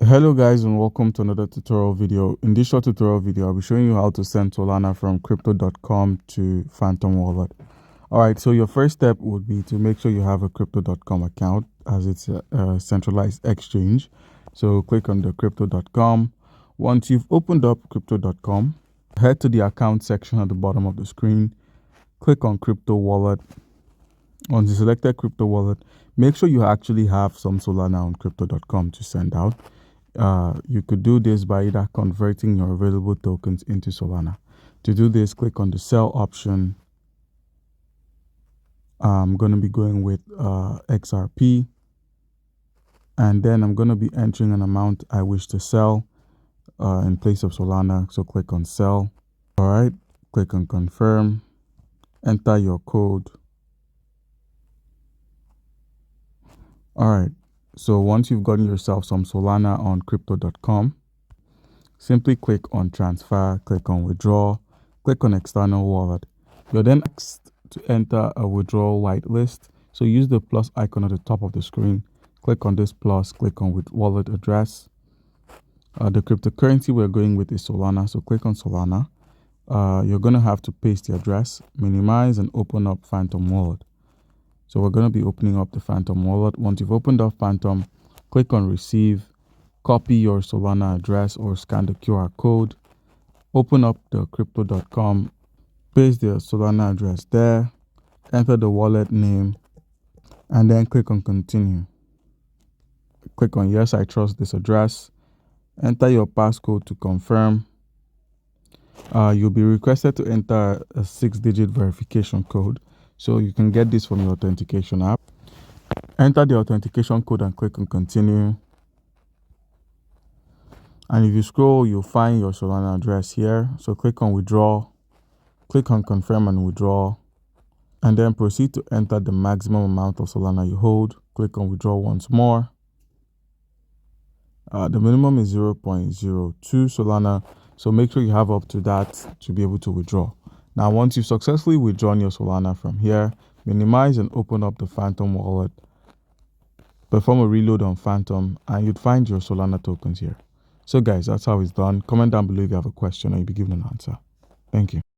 Hello guys, and welcome to another tutorial video. In this short tutorial video, I'll be showing you how to send Solana from crypto.com to Phantom wallet. Alright, so your first step would be to make sure you have a crypto.com account, as it's a centralized exchange. So click on the crypto.com. Once you've opened up crypto.com, head to the account section at the bottom of the screen. Click on crypto wallet. Once you selected crypto wallet, make sure you actually have some Solana on crypto.com to send out. You could do this by either converting your available tokens into Solana. To do this, click on the sell option. I'm going to be going with XRP, and then I'm going to be entering an amount I wish to sell in place of Solana. So click on sell. All right, click on confirm, enter your code. All right, so once you've gotten yourself some Solana on crypto.com, simply click on transfer, click on withdraw, click on external wallet. You're then asked to enter a withdrawal whitelist. So use the plus icon at the top of the screen. Click on this plus, click on with wallet address. The cryptocurrency we're going with is Solana. So click on Solana. You're going to have to paste the address, minimize, and open up Phantom wallet. So we're going to be opening up the Phantom wallet. Once you've opened up Phantom, click on receive, copy your Solana address or scan the QR code, open up the crypto.com, paste the Solana address there, enter the wallet name, and then click on continue. Click on yes, I trust this address. Enter your passcode to confirm. You'll be requested to enter a 6-digit verification code. So you can get this from your authentication app. Enter the authentication code and click on continue. And if you scroll, you'll find your Solana address here. So click on withdraw, click on confirm and withdraw, and then proceed to enter the maximum amount of Solana you hold. Click on withdraw once more. The minimum is 0.02 Solana, so make sure you have up to that to be able to withdraw. Now, once you've successfully withdrawn your Solana from here, minimize and open up the Phantom wallet. Perform a reload on Phantom, and you'd find your Solana tokens here. So guys, that's how it's done. Comment down below if you have a question or you'll be given an answer. Thank you.